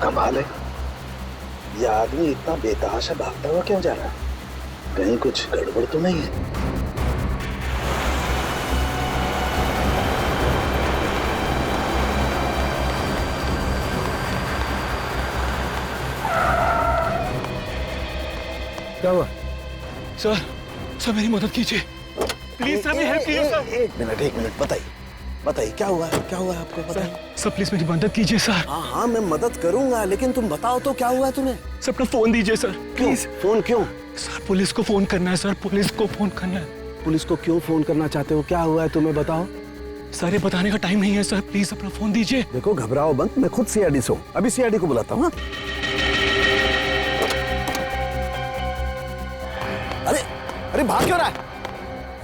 कमाल है, ये आदमी इतना बेतहाशा भागता हुआ क्यों जा रहा है? कहीं कुछ गड़बड़ तो नहीं है? क्या हुआ? सर मेरी मदद कीजिए प्लीज सर, मेरी हेल्प कीजिए सर। एक मिनट बताइए क्या हुआ है आपको? बताइए सर प्लीज मेरी मदद कीजिए सर। हाँ मैं मदद करूंगा, लेकिन तुम बताओ तो क्या हुआ है तुम्हें? सर अपना फोन दीजिए सर प्लीज। फोन क्यों? सर पुलिस को फोन करना है सर, पुलिस को फोन करना है। पुलिस को क्यों फोन करना चाहते हो? क्या हुआ है तुम्हें बताओ। सर ये बताने का टाइम नहीं है सर, प्लीज अपना फोन दीजिए। देखो घबराओ मत, मैं खुद सीआईडी से हूँ, अभी सीआईडी को बुलाता हूँ। अरे भाग क्यों रहा है?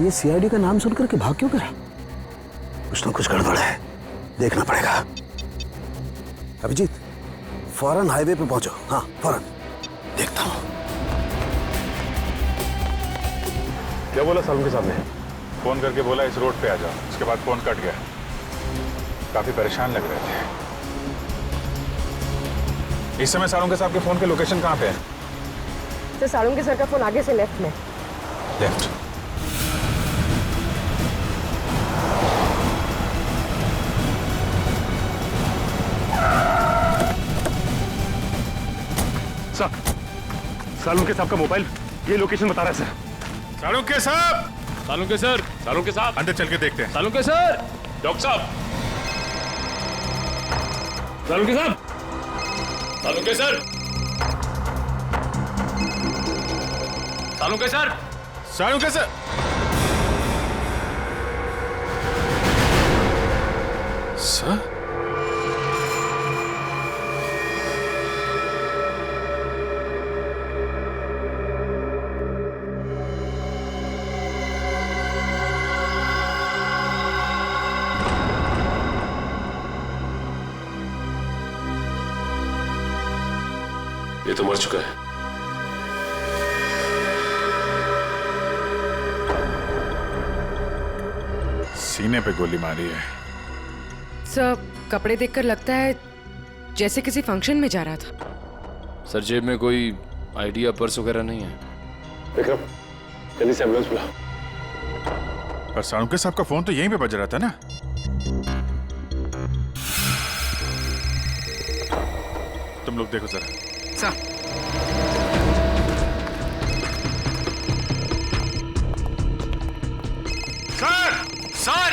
ये सीआईडी का नाम सुनकर के भाग क्यों कर रहा? कुछ ना कुछ गड़बड़ है, देखना पड़ेगा। अभिजीत फौरन हाईवे पे पहुंचो। हाँ फौरन, देखता हूँ। क्या बोला सालुंके के सामने? फोन करके बोला इस रोड पे आ जाओ, उसके बाद फोन कट गया। काफी परेशान लग रहे थे। इस समय सालुंके साहब के फोन के लोकेशन कहाँ पे है? सर सालुंके सर का फोन आगे से लेफ्ट में। लेफ्ट। सर सालुंके साहब का मोबाइल ये लोकेशन बता रहा है सर। सालुंके साहब! सालुंके सर, सालुंके साहब अंदर चल के देखते हैं। सालुंके सर, डॉक्टर साहब, सालुंके साहब, Salunke sir, Salunke sir, Salunke sir! Sir? ये तो मर चुका है। सीने पे गोली मारी है। सर कपड़े देखकर लगता है जैसे किसी फंक्शन में जा रहा था। सर जेब में कोई आईडी या पर्स वगैरह नहीं है। विक्रम जल्दी से एम्बुलेंस बुला। पर सालुंके साहब का फोन तो यहीं पे बज रहा था ना? तुम लोग देखो जरा। Sir sir!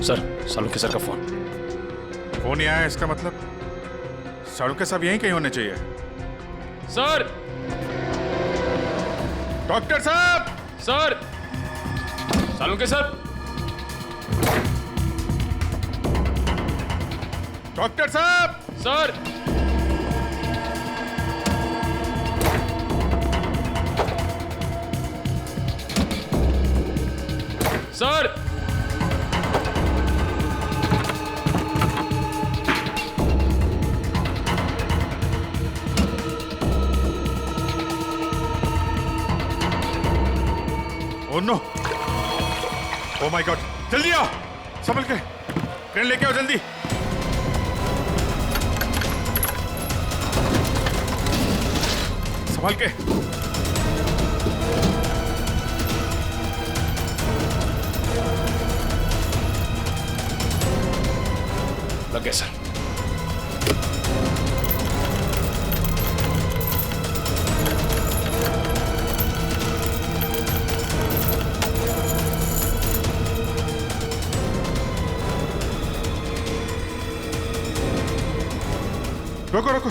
Sir Salunke sir का फोन। फोन ही आया, इसका मतलब सालुंके साहब यहीं कहीं होने चाहिए। सर! डॉक्टर साहब! सर! सालुंके सर! डॉक्टर साहब! Sir! Sir! Oh no! Oh my god! जल्दी आओ, संभल के, ट्रेन लेके आओ जल्दी। संभल के। लग गया सर। रोको रोको।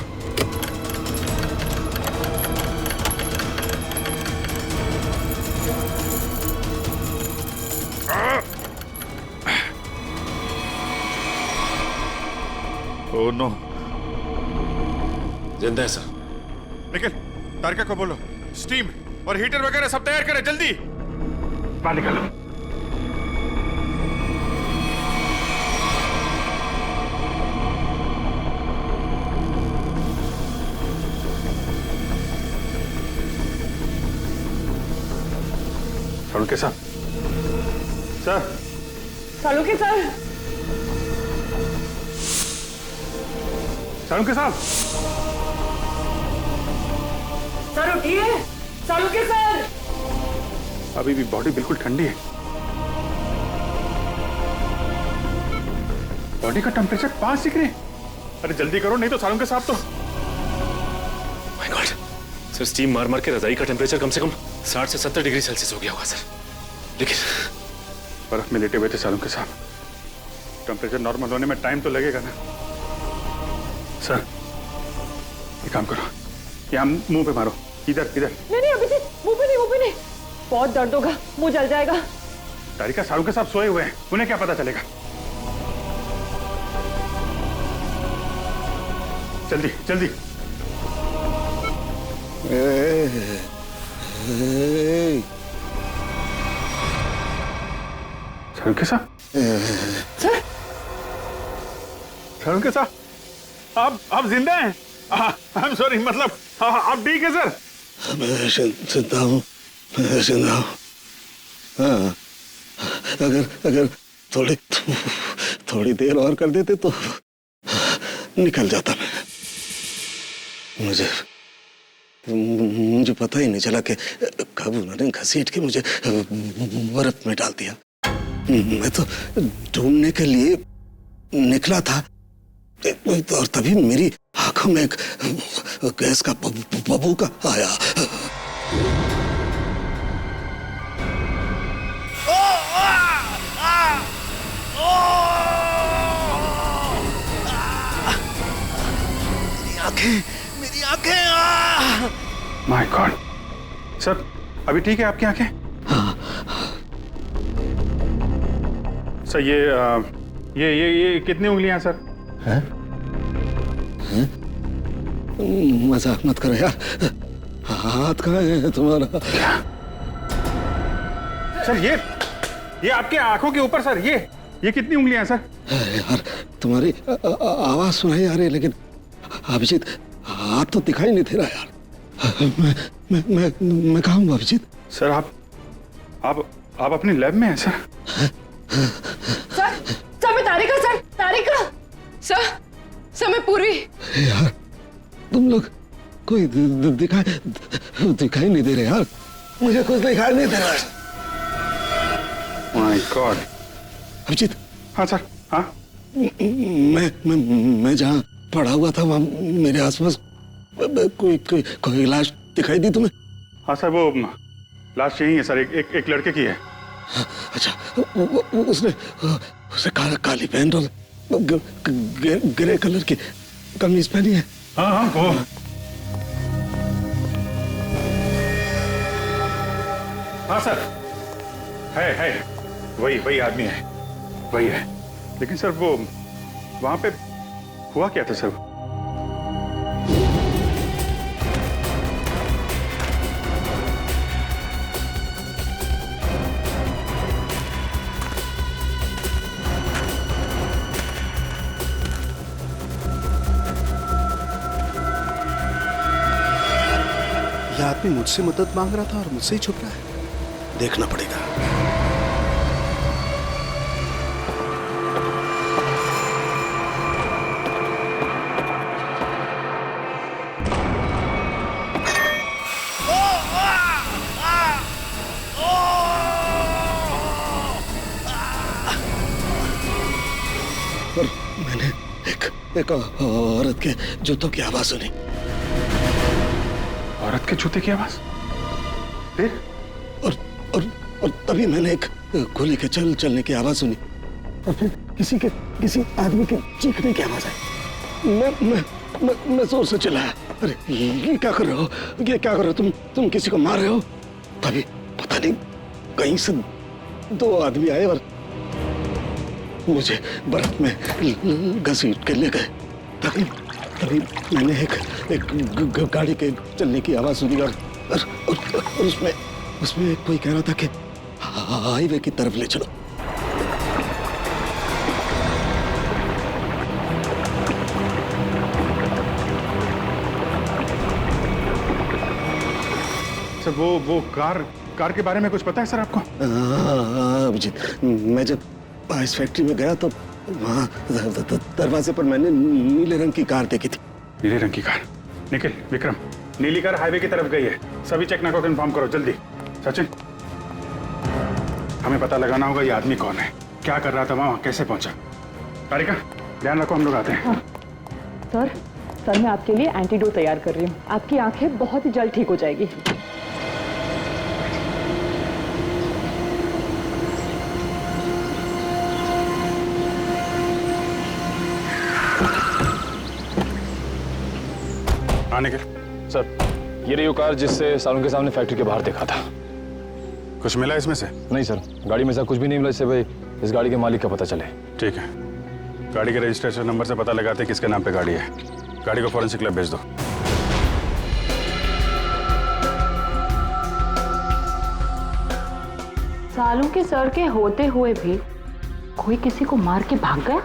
Oh no! जिंदा है सर। निखिल, तारिका को बोलो स्टीम और हीटर वगैरह सब तैयार करें जल्दी। बाहर निकालो। सालुंके साहब, सर। सालुंके सर। सालुंके साहब, सर उठिए। सालुंके सर। अभी भी बॉडी बिल्कुल ठंडी है। बॉडी का टेम्परेचर 5 डिग्री। अरे जल्दी करो, नहीं तो सालुंके साहब तो। माय गॉड सर, स्टीम मार मार के रजाई का टेम्परेचर कम से कम 60 से 70 डिग्री सेल्सियस हो गया होगा सर। लेकिन बर्फ में लेटे हुए थे सालुंके साहब। टेम्परेचर नॉर्मल होने में टाइम तो लगेगा ना। सर एक काम करो, यहाँ मुंह पे मारो, इधर इधर। नहीं अभिजीत, मुंह पे नहीं, बहुत दर्द होगा, मुंह जल जाएगा। तारिका, सालुंके साहब सोए हुए हैं, उन्हें क्या पता चलेगा। जल्दी जल्दी। सालुंके साहब, सालुंके साहब, आप जिंदा हैं? आई एम सॉरी, मतलब आप ठीक है सर? मैं जिंदा हूँ, मैं जिंदा हूँ। हाँ, अगर थोड़ी देर और कर देते तो निकल जाता मैं। मुझे पता ही नहीं चला कि कब उन्होंने घसीट के मुझे बर्फ में डाल दिया। मैं तो ढूंढने के लिए निकला था और तभी मेरी आंखों में एक गैस का बबूका आया। मेरी आंखें माय गॉड। सर अभी ठीक है आपकी आंखें? सर ये कितनी उंगलियां सर? हैं? मजाक मत करो यार। हाथ कहाँ है तुम्हारा? सर ये आपके आंखों के ऊपर सर, ये कितनी उंगलियां हैं सर? यार तुम्हारी आवाज सुनाई आ रही है, लेकिन अभिजीत हाथ तो दिखाई नहीं दे रहा यार। मैं कहाँ हूँ अभिजीत? सर आप अपनी लैब में हैं सर? सर मैं तारिका सर मैं पूरी। यार तुम लोग कोई दिखाई नहीं दे रहे यार। मुझे कुछ दिखाई नहीं दे रहा है। My god. अभिजीत। हाँ सर। हाँ मैं जहाँ पड़ा हुआ था वहाँ मेरे आसपास कोई लाश दिखाई दी तुम्हें? हाँ सर, वो लाश यही है सर, एक लड़के की है। अच्छा, उसने काली पैंट और ग्रे कलर की कमीज पहनी है। हाँ वो हाँ सर, है वही आदमी है, वही है। लेकिन सर वो वहां पे हुआ क्या था सर? यह आदमी मुझसे मदद मांग रहा था और मुझसे ही छुप रहा है। देखना पड़ेगा। और मैंने एक औरत के जूतों की आवाज सुनी। औरत के जूते की आवाज? फिर? और तभी मैंने एक गोली के चलने की आवाज सुनी और फिर किसी आदमी के चीखने की आवाज आई। मैं जोर से चिल्लाया, अरे ये क्या कर रहे हो? ये क्या कर रहे हो? तुम किसी को मार रहे हो? तभी पता नहीं कहीं से दो आदमी आए और मुझे बर्फ में घसीट के ले गए। तभी मैंने एक गाड़ी के चलने की आवाज सुनी और उसमें कोई कह रहा था कि हाईवे की तरफ ले चलो। सर वो कार कार के बारे में कुछ पता है सर आपको? अभिजीत, मैं जब इस फैक्ट्री में गया तो वहाँ दरवाजे पर मैंने नीले रंग की कार देखी थी। नीले रंग की कार? निखिल, विक्रम, नीली कार हाईवे की तरफ गई है। सभी चेक नाका को इन्फॉर्म करो जल्दी। सचिन, हमें पता लगाना होगा ये आदमी कौन है, क्या कर रहा था वहाँ, कैसे पहुंचा। कारिका, ध्यान रखो, हम लोग आते हैं। हाँ। सर मैं आपके लिए एंटीडोट तैयार कर रही हूँ। आपकी आंखें बहुत ही जल्द ठीक हो जाएगी। आने के सर, ये रही वो कार जिससे सालों के सामने फैक्ट्री के बाहर देखा था। कुछ मिला इसमें से? नहीं सर, गाड़ी में से कुछ भी नहीं मिला इससे भाई इस गाड़ी के मालिक का पता चले। ठीक है, गाड़ी के रजिस्ट्रेशन नंबर से पता लगाते हैं किसके नाम पे गाड़ी है। गाड़ी को फॉरेंसिक लैब भेज दो। सालों के सर के होते हुए भी कोई किसी को मार के भाग गया।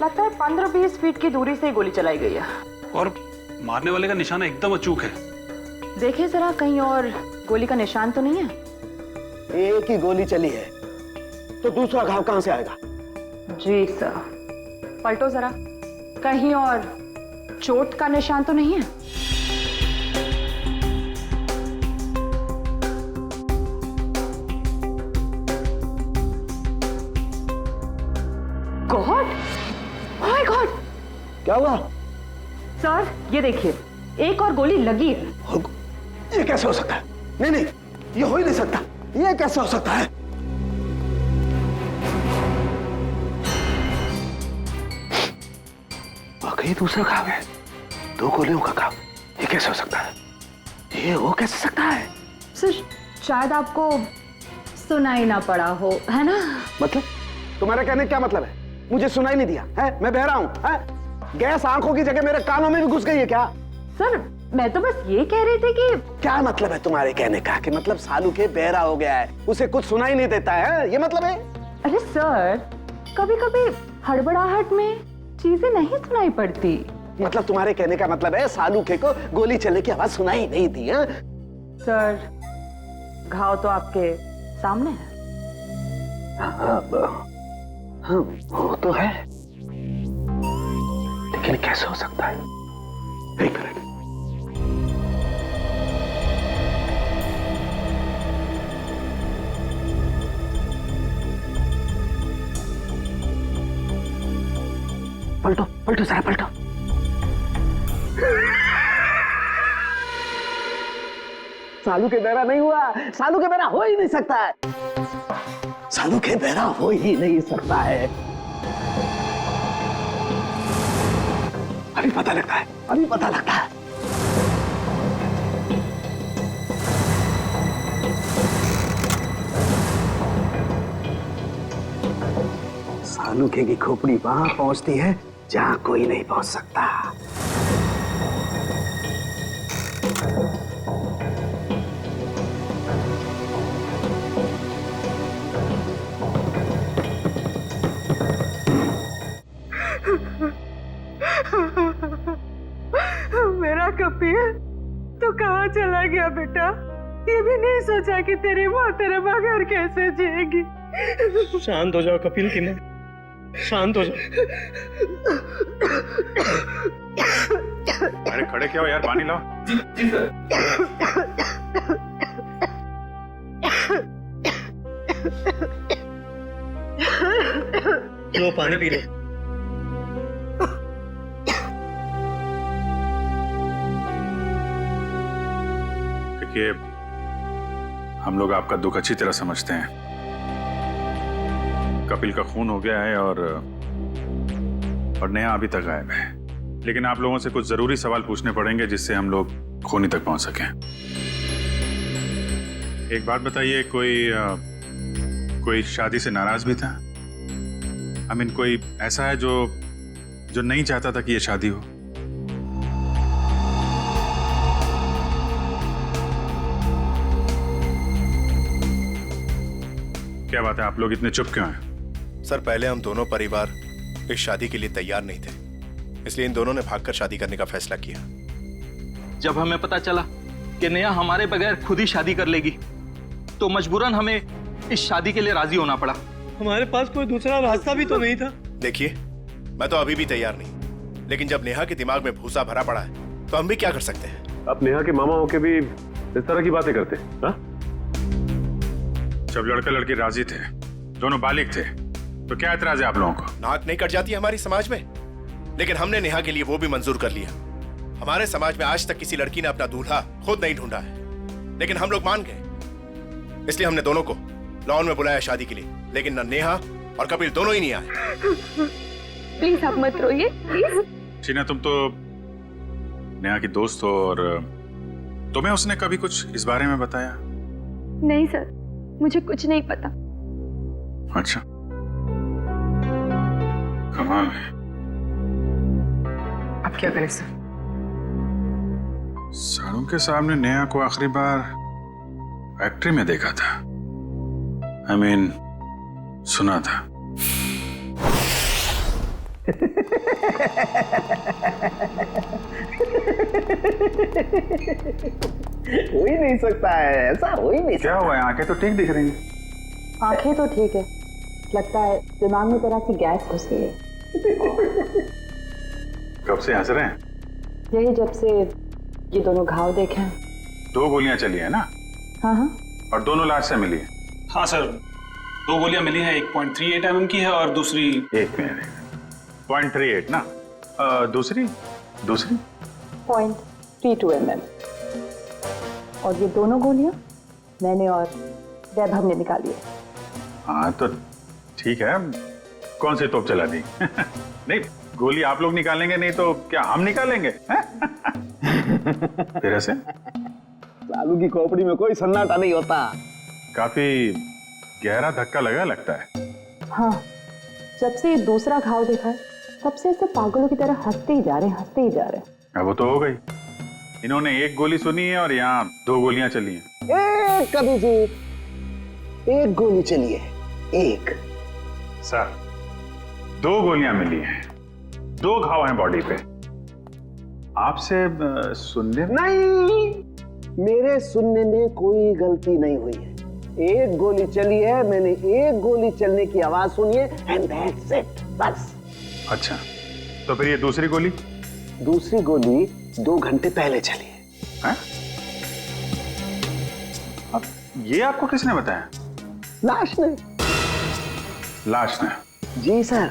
लगता है 15-20 फीट की दूरी से ही गोली चलाई गई है। और मारने वाले का निशाना एकदम अचूक है। देखिए जरा, कहीं और गोली का निशान तो नहीं है? एक ही गोली चली है तो दूसरा घाव कहां से आएगा? जी सर। पलटो जरा, कहीं और चोट का निशान तो नहीं है? गॉड, ओह माय गॉड, क्या हुआ? सर ये देखिए, एक और गोली लगी है। ये कैसे हो सकता है? नहीं नहीं, ये हो ही नहीं सकता। ये कैसे हो सकता है? वाकई दूसरा घाव है, 2 गोलियों का घाव। ये कैसे हो सकता है? ये हो कैसे सकता है? सर शायद आपको सुनाई ना पड़ा हो, है ना? मतलब तुम्हारा कहने का क्या मतलब है? मुझे सुनाई नहीं दिया है? मैं बहरा हूं है? गैस आंखों की जगह मेरे कानों में भी घुस गई है क्या? सर मैं तो बस ये कह रही थी कि क्या मतलब है तुम्हारे कहने का? कि मतलब सालू के बहरा हो गया है, उसे कुछ सुनाई नहीं देता है, ये मतलब है? अरे सर, कभी कभी हड़बड़ाहट में चीजें नहीं सुनाई पड़ती। मतलब तुम्हारे कहने का मतलब है सालू के को गोली चलने की आवाज सुनाई नहीं दी है? सर घाव तो आपके सामने है। हाँ, वो तो है, लेकिन कैसे हो सकता है? एक मिनट। पलटो पलटो जरा पलटो। सालू के बहरा नहीं हुआ। सालू के बहरा हो ही नहीं सकता है। सालू के बहरा हो ही नहीं सकता है। अभी पता लगता है, अभी पता लगता है। सालू के की खोपड़ी वहां पहुंचती है जहां कोई नहीं पहुंच सकता। मेरा कपिल, तू कहाँ चला गया बेटा? ये भी नहीं सोचा कि तेरी माँ तेरे बगैर कैसे जिएगी। शांत हो जाओ कपिल की माँ, शांत हो जाओ। अरे खड़े क्या हो यार, पानी लाओ। जी सर। लो पानी पी लो। देखिए, हम लोग आपका दुख अच्छी तरह समझते हैं। कपिल का खून हो गया है और नेहा अभी तक गायब है। लेकिन आप लोगों से कुछ जरूरी सवाल पूछने पड़ेंगे जिससे हम लोग खूनी तक पहुंच सकें। एक बात बताइए, कोई शादी से नाराज भी था? आई मीन कोई ऐसा है जो नहीं चाहता था कि ये शादी हो? क्या बात है, आप लोग इतने चुप क्यों हैं? सर, पहले हम दोनों परिवार इस शादी के लिए तैयार नहीं थे, इसलिए इन दोनों ने भागकर शादी करने का फैसला किया। जब हमें पता चला कि नेहा हमारे बगैर खुद ही शादी कर लेगी, तो मजबूरन हमें इस शादी के लिए राजी होना पड़ा। हमारे पास कोई दूसरा रास्ता भी तो नहीं था। देखिए, मैं तो अभी भी तैयार नहीं, लेकिन जब नेहा के दिमाग में भूसा भरा पड़ा है तो हम भी क्या कर सकते हैं। आप नेहा के मामा होके भी इस तरह की बातें करते हैं? हाँ? जब लड़का लड़की राजी थे, दोनों बालिग थे, तो क्या एतराज है आप लोगों को? नाक नहीं कट जाती हमारी समाज में, लेकिन हमने नेहा के लिए वो भी मंजूर कर लिया। हमारे समाज में आज तक किसी लड़की ने अपना दूल्हा खुद नहीं ढूंढा है, लेकिन हम लोग मान गए, इसलिए हमने दोनों को लॉन में बुलाया शादी के लिए। लेकिन न नेहा और कपिल दोनों ही नहीं आए। प्लीज आप मत रोइए, प्लीज। टीना, तुम तो नेहा की दोस्त हो, और तुम्हें उसने कभी कुछ इस बारे में बताया? नहीं सर, मुझे कुछ नहीं पता। अच्छा, कमाल है। अब क्या करें सर? सारों के सामने नेहा को आखिरी बार फैक्ट्री में देखा था। I mean, सुना था। हो ही नहीं सकता है, ऐसा हो ही नहीं। क्या हुआ है? आंखें तो ठीक दिख रही हैं। आंखें तो ठीक है, लगता है दिमाग में तरह की गैस घुस गई है। कब से हंस रहे हैं? यही जब से ये दोनों घाव देखे हैं। 2 गोलियां चली है ना? हाँ हाँ। और दोनों लाश से मिली है? हाँ सर, 2 गोलियां मिली हैं, 1.38 mm की है और दूसरी 1 मिनट 0.38 ना? दूसरी 0.32 mm। और ये दोनों गोलियां मैंने और वैभव ने निकाली है। हाँ तो ठीक है, कौन सी तोप चला दी? नहीं, गोली आप लोग निकालेंगे नहीं तो क्या हम निकालेंगे? फिर ऐसे लालू की खोपड़ी में कोई सन्नाटा नहीं होता। काफी गहरा धक्का लगा लगता है। हाँ, जब से ये दूसरा घाव देखा है तब से ऐसे पागलों की तरह हंसते ही जा रहे हैं। अब वो तो हो गई, इन्होंने 1 गोली सुनी है और यहाँ 2 गोलियां चली हैं। कभी जी 1 गोली चली है, 1। सर, 2 गोलियां मिली हैं, 2 घाव हैं बॉडी पे। आपसे सुनने नहीं, मेरे सुनने में कोई गलती नहीं हुई है। 1 गोली चली है, मैंने 1 गोली चलने की आवाज सुनी है, एंड दैट्स इट, बस। अच्छा, तो फिर ये दूसरी गोली? दूसरी गोली 2 घंटे पहले चली है। अब ये आपको किसने बताया? लाश ने। लाश ने? जी सर,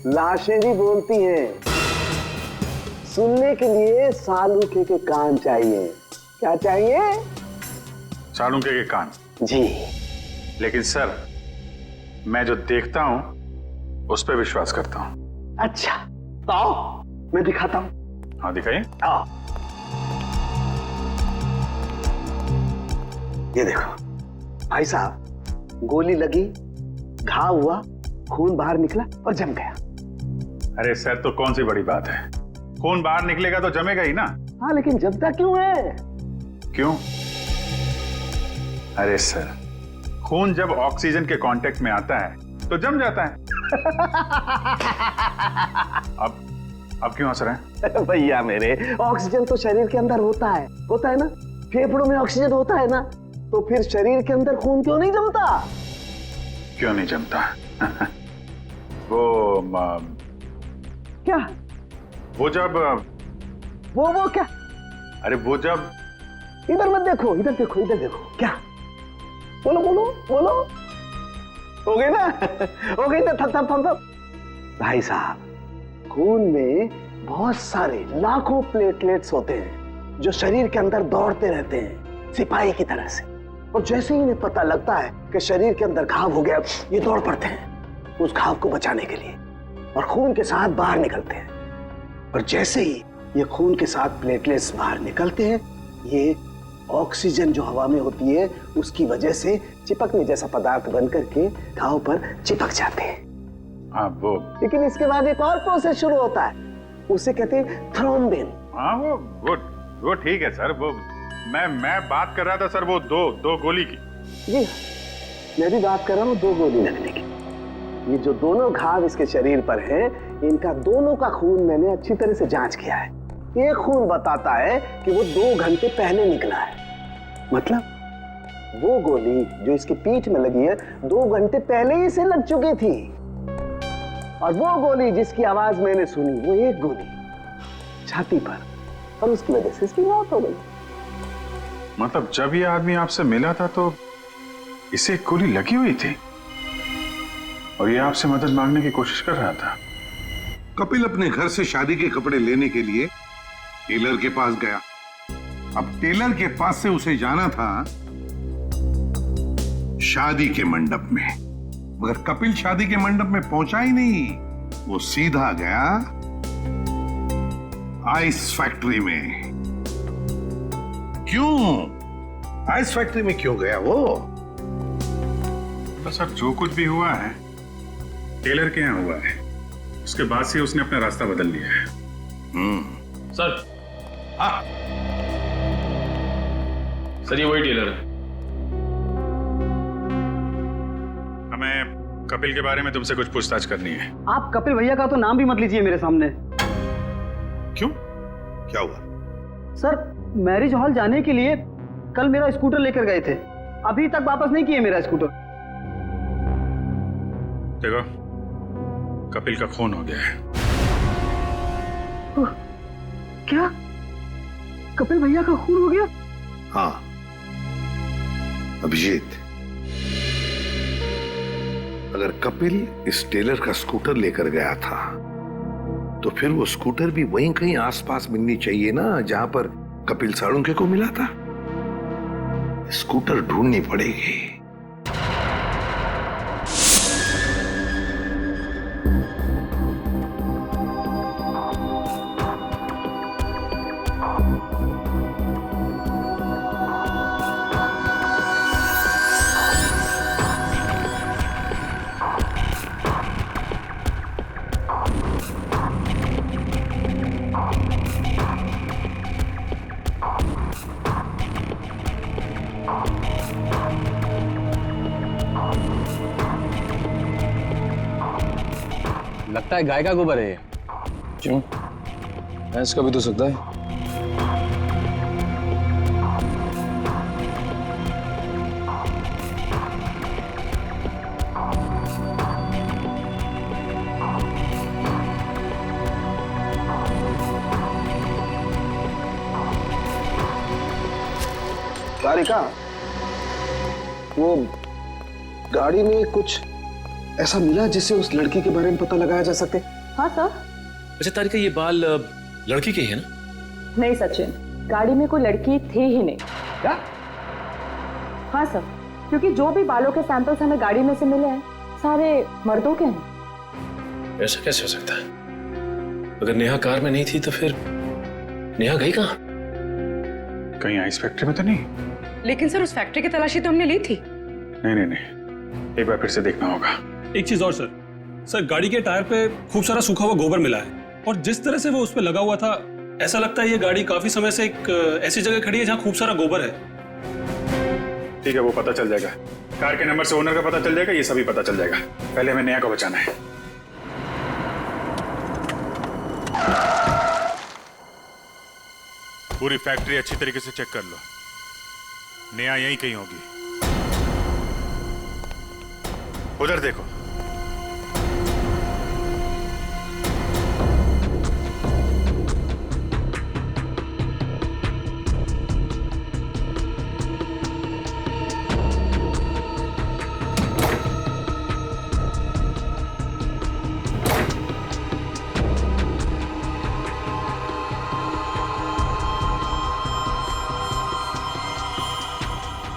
लाशें भी बोलती हैं। सुनने के लिए सालूके के कान चाहिए। क्या चाहिए? सालूके के कान? जी। लेकिन सर, मैं जो देखता हूं उस पर विश्वास करता हूं। अच्छा, तो आओ मैं दिखाता हूं। हाँ दिखाइए। ये देखो भाई साहब, गोली लगी, घाव हुआ, खून बाहर निकला और जम गया। अरे सर, तो कौन सी बड़ी बात है, खून बाहर निकलेगा तो जमेगा ही ना। हाँ, लेकिन जमता क्यों है? क्यों? अरे सर, खून जब ऑक्सीजन के कांटेक्ट में आता है तो जम जाता है। अब क्यों हंस रहे हैं? भैया मेरे, ऑक्सीजन तो शरीर के अंदर होता है ना? फेफड़ों में ऑक्सीजन होता है ना, तो फिर शरीर के अंदर खून क्यों नहीं जमता? क्यों नहीं जमता? वो क्या? वो जब वो क्या? अरे वो जब, इधर मत देखो, इधर देखो, इधर देखो। क्या? बोलो बोलो बोलो। हो गई ना? हो गई ना? थप। भाई साहब, खून में बहुत सारे लाखों प्लेटलेट्स होते हैं जो शरीर के अंदर दौड़ते रहते हैं सिपाही की तरह से, और जैसे ही इन्हें पता लगता है कि शरीर के अंदर घाव हो गया, ये दौड़ पड़ते हैं उस घाव को बचाने के लिए और खून के साथ बाहर निकलते हैं। और जैसे ही ये खून के साथ प्लेटलेट्स बाहर निकलते हैं, ये ऑक्सीजन जो हवा में होती है उसकी वजह से चिपकने जैसा पदार्थ बन करके घाव पर चिपक जाते हैं। हाँ वो, लेकिन इसके बाद एक और प्रोसेस शुरू होता है, उसे कहते हैं थ्रोम्बिन। हाँ वो ठीक है सर, वो मैं बात कर रहा था सर, वो दो गोली की। जी मैं भी बात कर रहा हूँ 2 गोली लगने की। ये जो दोनों घाव इसके शरीर पर हैं, इनका दोनों का खून मैंने अच्छी तरह से जांच किया है, ये खून बताता है कि वो 2 घंटे पहले निकला है। मतलब वो गोली जो इसकी पीठ में लगी है 2 घंटे पहले ही से लग चुकी थी, और वो गोली जिसकी आवाज मैंने सुनी वो एक गोली छाती पर, और उसकी वजह से इसकी मौत हो गई। मतलब जब ये आदमी आपसे मिला था तो इसे एक गोली लगी हुई थी और ये आपसे मदद मांगने की कोशिश कर रहा था। कपिल अपने घर से शादी के कपड़े लेने के लिए टेलर के पास गया। अब टेलर के पास से उसे जाना था शादी के मंडप में, मगर कपिल शादी के मंडप में पहुंचा ही नहीं। वो सीधा गया आइस फैक्ट्री में। क्यों आइस फैक्ट्री में क्यों गया वो? तो सर जो कुछ भी हुआ है टेलर के यहाँ हुआ है, उसके बाद से उसने अपना रास्ता बदल लिया है। सर। हाँ सर ये वही टेलर है। हमें कपिल के बारे में तुमसे कुछ पूछताछ करनी है। आप कपिल भैया का तो नाम भी मत लीजिए मेरे सामने। क्यों, क्या हुआ? सर मैरिज हॉल जाने के लिए कल मेरा स्कूटर लेकर गए थे, अभी तक वापस नहीं किए मेरा स्कूटर। देखो कपिल का खून हो गया है। क्या कपिल भैया का खून हो गया? हाँ अभिजीत, अगर कपिल इस टेलर का स्कूटर लेकर गया था तो फिर वो स्कूटर भी वहीं कहीं आसपास मिलनी चाहिए ना जहां पर कपिल साळुंखे को मिला था। स्कूटर ढूंढनी पड़ेगी। लगता है गाय का गोबर है ये। क्यों? भैंस का भी तो सकता है। तारिका, वो गाड़ी में कुछ ऐसा मिला जिससे उस लड़की के बारे में पता लगाया जा सके? हाँ सर। अच्छा तारिका, ये बाल लड़की के हैं ना? नहीं सचिन, गाड़ी में कोई लड़की थी ही नहीं। क्या? हाँ सर, क्योंकि जो भी बालों के सैंपल्स हमें गाड़ी में से मिले हैं सारे मर्दों के हैं। ऐसा कैसे हो सकता है? अगर नेहा कार में नहीं थी तो फिर नेहा गई कहाँ? कहीं आइस फैक्ट्री में तो नहीं? लेकिन सर उस फैक्ट्री की तलाशी तो हमने ली थी। नहीं, एक बार फिर से देखना होगा। एक चीज और सर गाड़ी के टायर पे खूब सारा सूखा हुआ गोबर मिला है, और जिस तरह से वो उस पे लगा हुआ था ऐसा लगता है ये गाड़ी काफी समय से एक ऐसी जगह खड़ी है जहाँ खूब सारा गोबर है। ठीक है, वो पता चल जाएगा। कार के नंबर से ओनर का पता चल जाएगा, ये सभी पता चल जाएगा। पहले हमें नेहा को बचाना है। पूरी फैक्ट्री अच्छी तरीके से चेक कर लो, नेहा यहीं कहीं होगी। उधर देखो।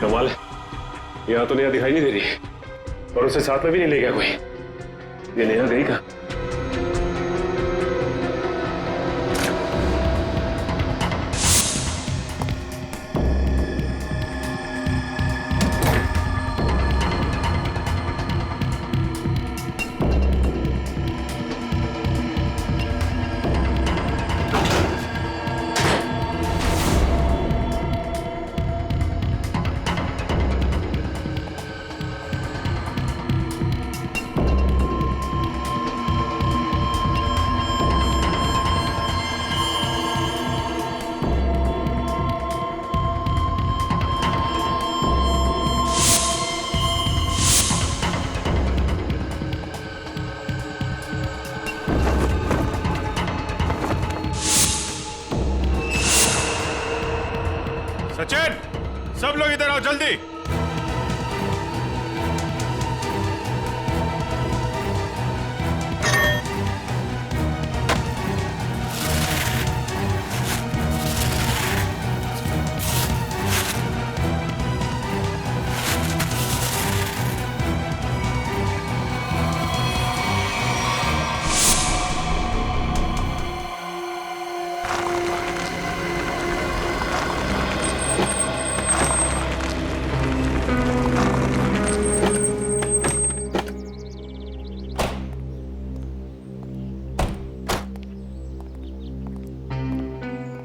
कमाल है, यहाँ तो नेहा दिखाई नहीं दे रही है और उसे साथ में भी नहीं ले गया कोई। ये नेहा गई कहाँ? आओ जल्दी।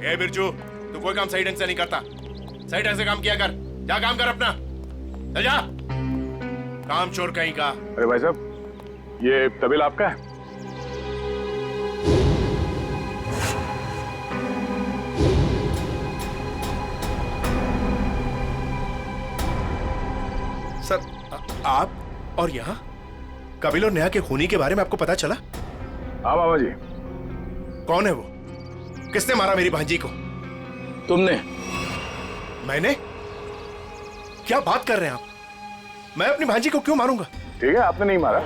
ए बिरजू, तू कोई काम सही ढंग से नहीं करता। सही ढंग से काम किया कर। जा काम कर अपना। चल जा। काम चोर कहीं का। अरे भाई साहब, ये तबेला आपका है? सर, आप और यहाँ कपिल और नेहा के खूनी के बारे में आपको पता चला? हाँ बाबा जी। कौन है वो? किसने मारा मेरी भांजी को? तुमने। मैंने? क्या बात कर रहे हैं आप? मैं अपनी भांजी को क्यों मारूंगा? ठीक है, आपने नहीं मारा,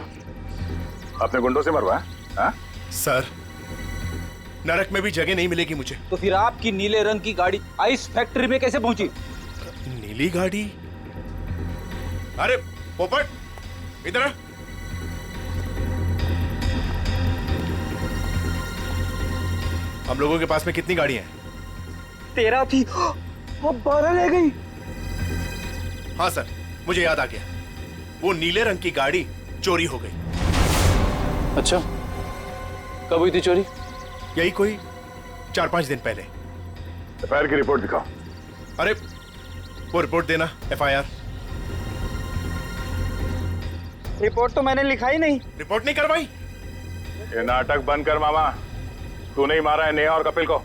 आपने गुंडों से मरवाया। हाँ? सर, नरक में भी जगह नहीं मिलेगी मुझे। तो फिर आपकी नीले रंग की गाड़ी आइस फैक्ट्री में कैसे पहुंची? नीली गाड़ी? अरे पोपट, इधर आ। हम लोगों के पास में कितनी गाड़ियां हैं? 13 थी, अब 12 रह गई। हाँ सर, मुझे याद आ गया। वो नीले रंग की गाड़ी चोरी हो गई। अच्छा, कब हुई थी चोरी? यही कोई 4-5 दिन पहले। एफआईआर की रिपोर्ट दिखाओ। अरे वो रिपोर्ट देना, एफआईआर। रिपोर्ट तो मैंने लिखा ही नहीं। रिपोर्ट नहीं करवाई? ये नाटक बंद कर मामा। तू नहीं मारा है नेहा और कपिल को।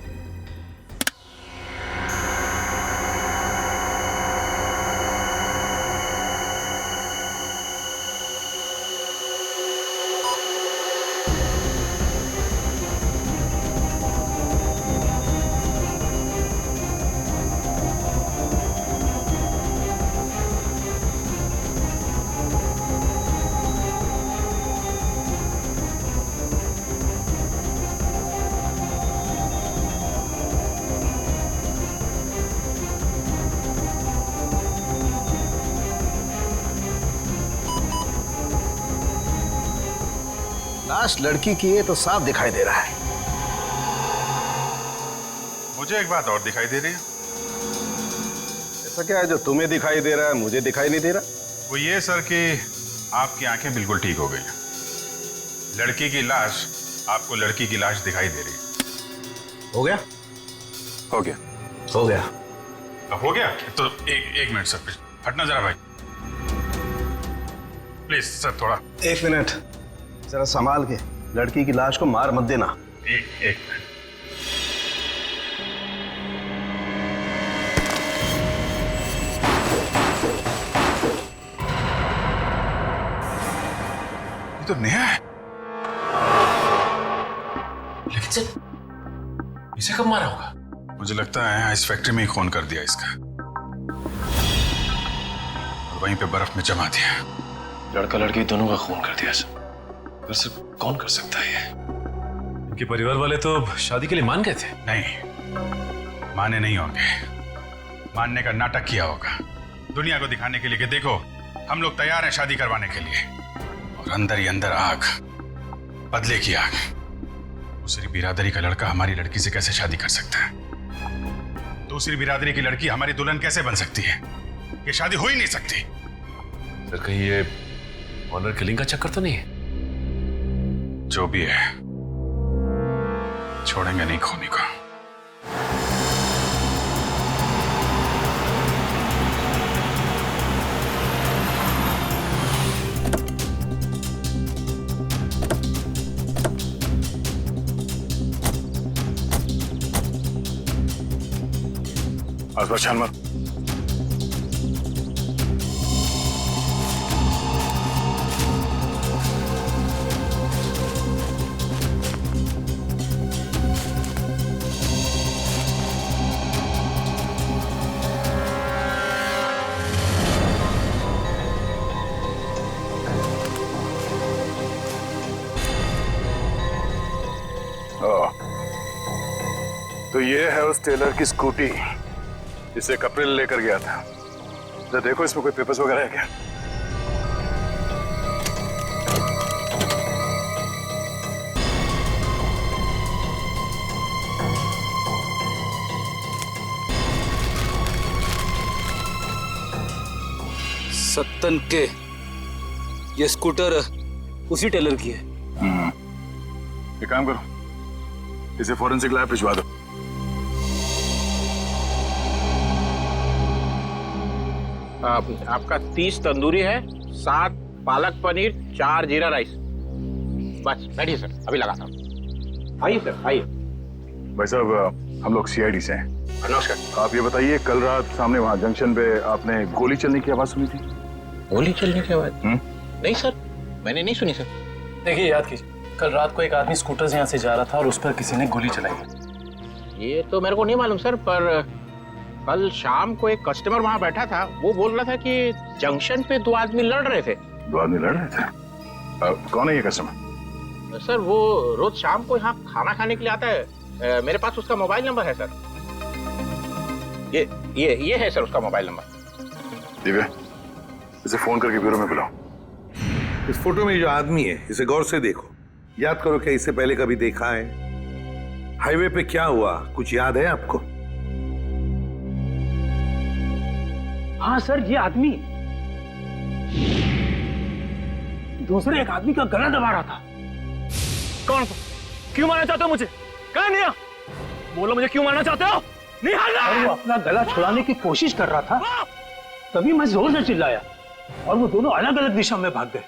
लाश लड़की की है तो साफ दिखाई दे रहा है। मुझे एक बात और दिखाई दे रही है। ऐसा क्या है जो तुम्हें दिखाई दे रहा है मुझे दिखाई नहीं दे रहा? वो ये सर कि आपकी आंखें बिल्कुल ठीक हो गई हैं। लड़की की लाश आपको लड़की की लाश दिखाई दे रही है। हो गया? हो गया। हो गया। अब हो गया तो एक मिनट सर, हटना जरा भाई, प्लीज सर, थोड़ा 1 मिनट जरा संभाल के। लड़की की लाश को मार मत देना। एक मिनट। ये तो नेहा है। लेकिन सर, इसे कब मारा होगा? मुझे लगता है इस फैक्ट्री में ही खून कर दिया इसका, और वहीं पे बर्फ में जमा दिया। लड़का लड़की दोनों का खून कर दिया सर। वैसे कौन कर सकता है ये? इनके परिवार वाले तो शादी के लिए मान गए थे। नहीं, माने नहीं होंगे। मानने का नाटक किया होगा दुनिया को दिखाने के लिए कि देखो हम लोग तैयार हैं शादी करवाने के लिए, और अंदर ही अंदर आग, बदले की आग। दूसरी बिरादरी का लड़का हमारी लड़की से कैसे शादी कर सकता है? दूसरी बिरादरी की लड़की हमारी दुल्हन कैसे बन सकती है? ये शादी हो ही नहीं सकती। सर, कहीं ये ऑनर किलिंग का चक्कर तो नहीं है? जो भी है, छोड़ेंगे नहीं खूनी को। आसपास छान मार। तो ये है उस टेलर की स्कूटी जिसे कपिल लेकर गया था। तो देखो इसमें कोई पेपर्स वगैरह है क्या? सत्तन के ये स्कूटर उसी टेलर की है। एक काम करो, इसे फॉरेंसिक लैब भिजवा दो। आपका 30 तंदूरी है, 7 पालक पनीर, 4 जीरा राइस। बस बैठिए सर, अभी लगाता हूँ। आइए सर, आइए। भाई साहब, हम लोग सीआईडी से हैं। नमस्कार। आप ये बताइए, कल रात सामने वहाँ जंक्शन पे आपने गोली चलने की आवाज सुनी थी? गोली चलने की आवाज? नहीं सर, मैंने नहीं सुनी सर। देखिए, याद कीजिए, कल रात को एक आदमी स्कूटर से यहाँ से जा रहा था और उस पर किसी ने गोली चलाई। ये तो मेरे को नहीं मालूम सर, पर कल शाम को एक कस्टमर वहाँ बैठा था, वो बोल रहा था कि जंक्शन पे 2 आदमी लड़ रहे थे। 2 आदमी लड़ रहे थे? कौन है ये कस्टमर? सर वो रोज शाम को यहाँ खाना खाने के लिए आता है। मेरे पास उसका मोबाइल नंबर है सर। ये है सर उसका मोबाइल नंबर। ठीक है, इसे फोन करके ब्यूरो में बुलाओ। इस फोटो में जो आदमी है, इसे गौर से देखो। याद करो, क्या इसे पहले कभी देखा है? हाईवे पे क्या हुआ, कुछ याद है आपको? हाँ सर, ये आदमी दूसरे एक आदमी का गला दबा रहा था। कौन? क्यों मारना चाहते हो मुझे? कहाँ निया? बोलो मुझे क्यों मारना चाहते हो? और वो अपना गला छुड़ाने की कोशिश कर रहा था, तभी मैं जोर से चिल्लाया और वो दोनों अलग अलग दिशा में भाग गए।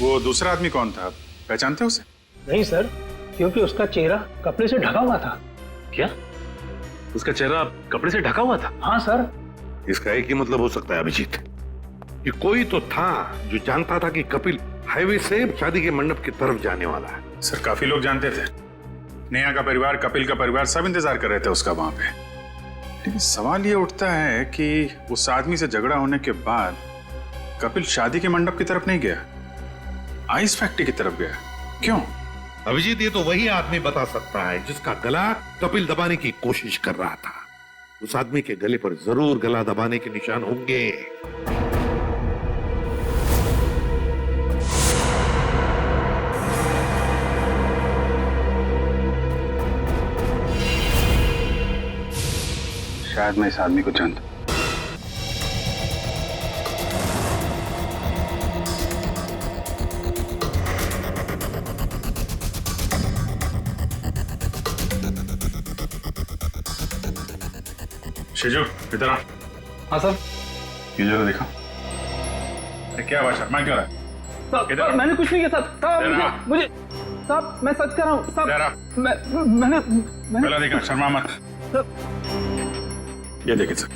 वो दूसरा आदमी कौन था, पहचानते उसे? नहीं सर, क्योंकि उसका चेहरा कपड़े से ढका हुआ था। क्या? उसका चेहरा कपड़े से ढका हुआ था? हाँ सर। इसका एक ही मतलब हो सकता है अभिजीत, कि कोई तो था जो जानता था कि कपिल हाईवे से शादी के मंडप की तरफ जाने वाला है। सर, काफी लोग जानते थे। नेहा का परिवार, कपिल का परिवार, सब इंतजार कर रहे थे उसका वहां पे। लेकिन सवाल ये उठता है कि उस आदमी से झगड़ा होने के बाद कपिल शादी के मंडप की तरफ नहीं गया, आइस फैक्ट्री की तरफ गया। क्यों? अभिजीत, ये तो वही आदमी बता सकता है जिसका गला कपिल दबाने की कोशिश कर रहा था। उस आदमी के गले पर जरूर गला दबाने के निशान होंगे। शायद मैं इस आदमी को जानता हूं। शिजू, इधर आ। हाँ सर। ये जरा देखो। क्या बात है? मैं क्यों रहा? साहब, मैंने कुछ नहीं किया साहब। मुझे साहब, मैं सच कर रहा हूँ साहब। मैंने पहला देखा, शर्मा मत। ये देखिए सर।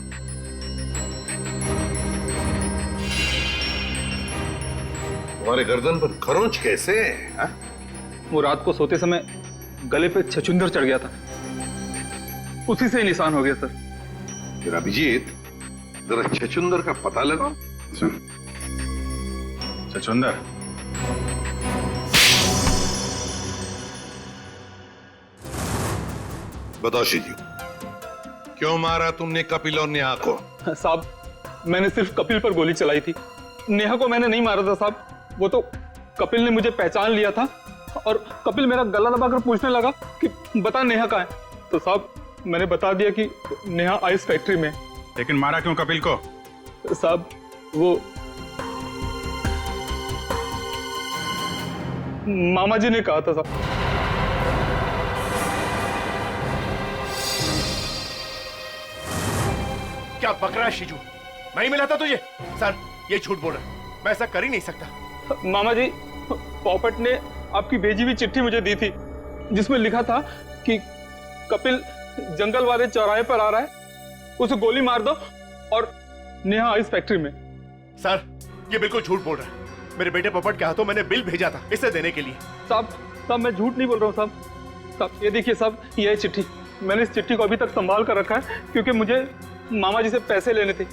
तुम्हारे गर्दन पर खरोंच कैसे? वो रात को सोते समय गले पे छछूंदर चढ़ गया था, उसी से निशान हो गया सर। फिर अभिजीत, जरा छछूंदर का पता लगाओ। छछूंदर? बताओ शिजू, क्यों मारा तुमने कपिल और नेहा को? साहब, मैंने सिर्फ कपिल पर गोली चलाई थी, नेहा को मैंने नहीं मारा था साहब। वो तो कपिल ने मुझे पहचान लिया था और कपिल मेरा गला दबाकर पूछने लगा कि बता नेहा कहाँ है। तो साहब, मैंने बता दिया कि नेहा आइस फैक्ट्री में। लेकिन मारा क्यों कपिल को? साहब, वो मामा जी ने कहा था साहब। क्या बक रहा है शिजू? मैं ही मिला था तुझे? सर, ये झूठ बोल रहा है, मैं ऐसा कर ही नहीं सकता। मामा जी, पॉपट ने आपकी भेजी हुई चिट्ठी मुझे दी थी, जिसमें लिखा था कि कपिल जंगल वाले चौराहे पर आ रहा है, उसे गोली मार दो और नेहा आइस फैक्ट्री में। सर, ये बिल्कुल झूठ बोल रहा है। मेरे बेटे पॉपट के हाथों मैंने बिल भेजा था इसे देने के लिए। साहब, मैं झूठ नहीं बोल रहा हूँ साहब। ये देखिए साहब, ये है चिट्ठी। मैंने इस चिट्ठी को अभी तक संभाल कर रखा है क्योंकि मुझे मामा जी से पैसे लेने थे।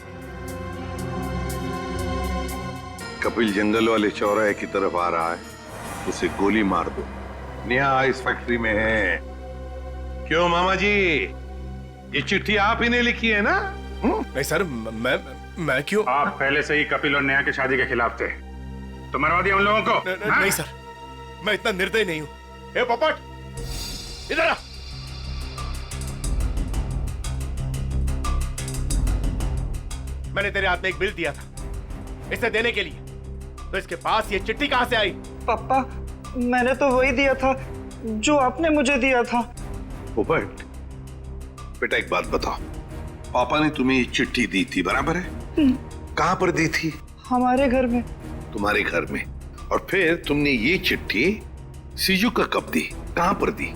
कपिल जंगल वाले चौराहे की तरफ आ रहा है, उसे गोली मार दो। नेहा आइस फैक्ट्री में है, क्यों मामा जी, ये चिट्ठी आप ही ने लिखी है ना? नहीं सर, मैं क्यों? आप पहले से ही कपिल और नेहा की शादी के खिलाफ थे, तो मरवा दिया उन लोगों को। नहीं सर, मैं इतना निर्दयी नहीं हूं। ए पोपट, इधर आ। मैंने तेरे हाथ में एक बिल दिया था इसे देने के लिए, तो इसके पास ये चिट्ठी कहां से आई? पापा, मैंने तो वही दिया था जो आपने मुझे दिया था। पोपट, बेटा एक बात बताओ, पापा ने तुम्हें ये चिट्ठी दी थी, बराबर है? कहां पर दी थी? हमारे घर में। तुम्हारे घर में? और फिर तुमने ये चिट्ठी सीजू का कब दी, कहां पर दी?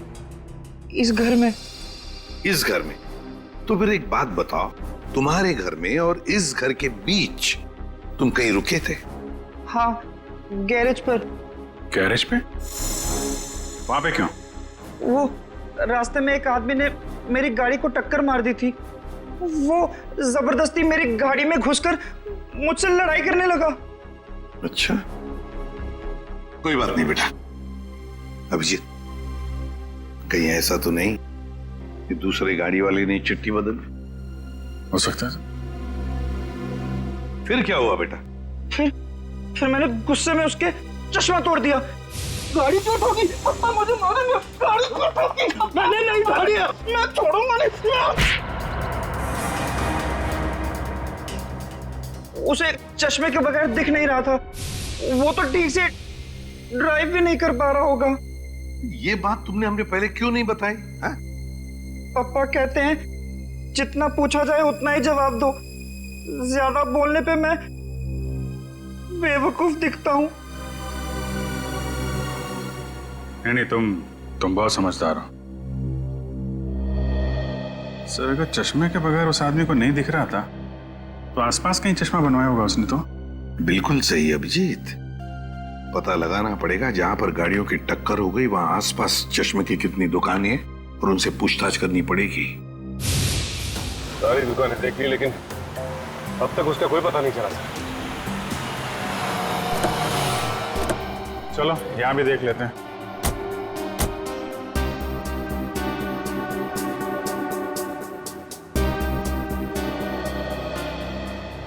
इस घर में। इस घर में? तो फिर एक बात बताओ, तुम्हारे घर में और इस घर के बीच तुम कहीं रुके थे? हाँ, गैरेज पर। गैरेज पे? वहां पे क्यों? वो रास्ते में एक आदमी ने मेरी गाड़ी को टक्कर मार दी थी। वो जबरदस्ती मेरी गाड़ी में घुसकर मुझसे लड़ाई करने लगा। अच्छा, कोई बात नहीं बेटा। अभिजीत, कहीं ऐसा तो नहीं कि दूसरे गाड़ी वाले ने चिट्ठी बदल? हो सकता है। फिर क्या हुआ बेटा? फिर मैंने गुस्से में उसके चश्मा तोड़ दिया। गाड़ी क्यों ठोकी? पापा मुझे मारेंगे। गाड़ी क्यों ठोकी? मैंने नहीं गाड़ी, मैं छोड़ूंगा नहीं। उसे चश्मे के बगैर दिख नहीं रहा था, वो तो ठीक से ड्राइव भी नहीं कर पा रहा होगा। ये बात तुमने हमने पहले क्यों नहीं बताई? पापा कहते हैं जितना पूछा जाए उतना ही जवाब दो, ज्यादा बोलने पे मैं बेवकूफ दिखता हूं। नहीं, तुम बहुत समझदार हो सर। अगर चश्मे के बगैर उस आदमी को नहीं दिख रहा था तो आसपास कहीं चश्मा बनवाया होगा उसने तो। बिल्कुल सही अभिजीत, पता लगाना पड़ेगा जहां पर गाड़ियों की टक्कर हो गई वहां आसपास चश्मे की कितनी दुकानें हैं और उनसे पूछताछ करनी पड़ेगी। सारी दुकानें देख ली लेकिन अब तक उसका कोई पता नहीं चला सर। चलो यहां भी देख लेते हैं।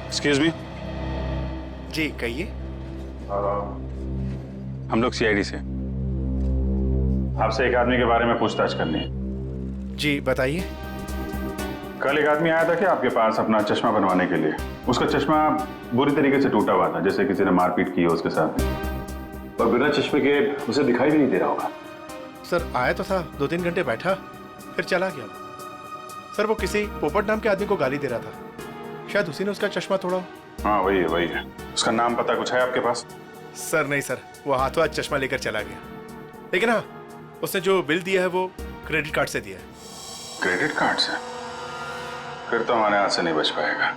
Excuse me. जी कहिए। हम लोग सीआईडी से, आपसे एक आदमी के बारे में पूछताछ करनी है। जी बताइए। कल एक आदमी आया था कि आपके पास अपना चश्मा बनवाने के लिए। उसका चश्मा बुरी तरीके से टूटा हुआ था, जैसे किसी ने मारपीट की हो उसके साथ, और बिना चश्मे के उसे दिखाई भी नहीं दे रहा होगा। सर आया तो था, 2-3 घंटे बैठा फिर चला गया। सर वो किसी पोपट नाम के आदमी को गाली दे रहा था, शायद उसी ने उसका चश्मा तोड़ा। हाँ वही है। उसका नाम पता कुछ है आपके पास? सर नहीं सर, वो हाथों हाथ चश्मा लेकर चला गया। लेकिन हाँ, उसने जो बिल दिया है वो क्रेडिट कार्ड से दिया है। क्रेडिट कार्ड से? फिर तो हमारे हाथ से नहीं बच पाएगा।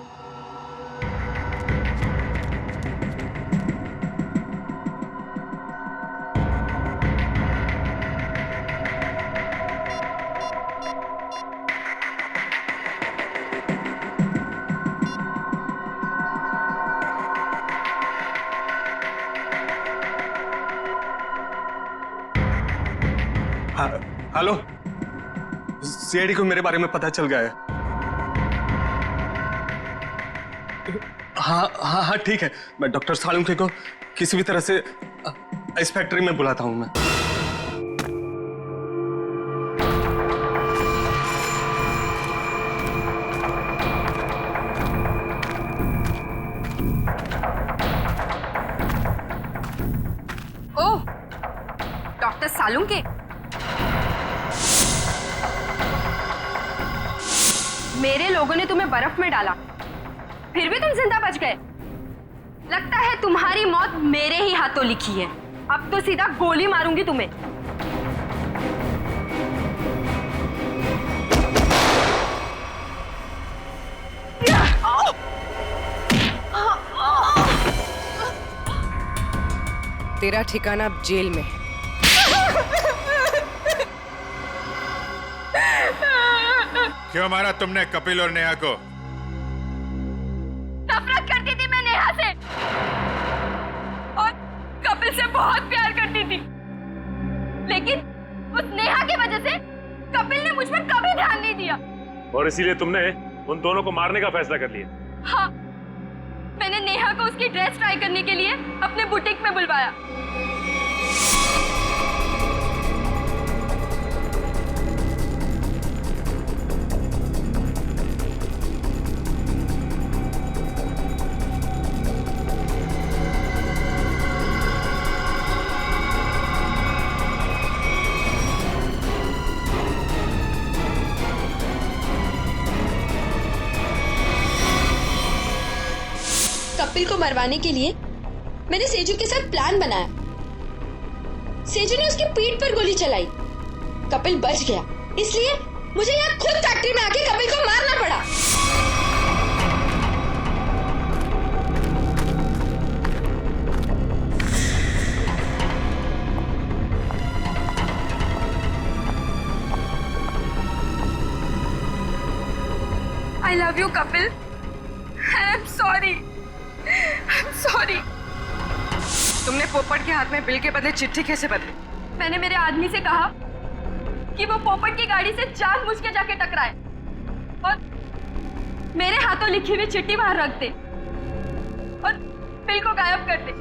हेलो, सीआईडी को मेरे बारे में पता चल गया है। हाँ ठीक है, मैं डॉक्टर सालुंके को किसी भी तरह से इस फैक्ट्री में बुलाता हूं मैं। ओह, डॉक्टर सालुंके, मेरे लोगों ने तुम्हें बर्फ में डाला, फिर भी तुम जिंदा बच गए। लगता है तुम्हारी मौत मेरे ही हाथों लिखी है। अब तो सीधा गोली मारूंगी तुम्हें। तेरा ठिकाना अब जेल में है। क्यों मारा तुमने कपिल और नेहा को? नफरत करती थी मैं नेहा से और कपिल से बहुत प्यार करती थी, लेकिन उस नेहा की वजह से कपिल ने मुझ पर और इसीलिए तुमने उन दोनों को मारने का फैसला कर लिया। हाँ, मैंने नेहा को उसकी ड्रेस ट्राई करने के लिए अपने बुटीक में बुलवाया। कपिल को मरवाने के लिए मैंने सेजू के साथ प्लान बनाया। सेजू ने उसकी पीठ पर गोली चलाई, कपिल बच गया, इसलिए मुझे यहाँ खुद फैक्ट्री में आके कपिल को मारना पड़ा। I love you, Kapil. I'm sorry. I'm sorry. तुमने पोपट के हाथ में बिल के बदले चिट्ठी कैसे बदली? मैंने मेरे आदमी से कहा कि वो पोपट की गाड़ी से जानबूझ के जाके टकराए और मेरे हाथों लिखी हुई चिट्ठी बाहर रख दे और बिल को गायब कर दे।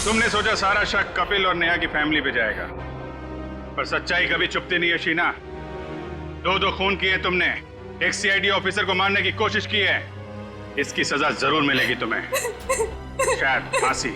तुमने सोचा सारा शक कपिल और नेहा की फैमिली पे जाएगा, पर सच्चाई कभी चुपती नहीं है शीना। दो खून किए तुमने, एक सीआईडी ऑफिसर को मारने की कोशिश की है, इसकी सजा जरूर मिलेगी तुम्हें, शायद फांसी।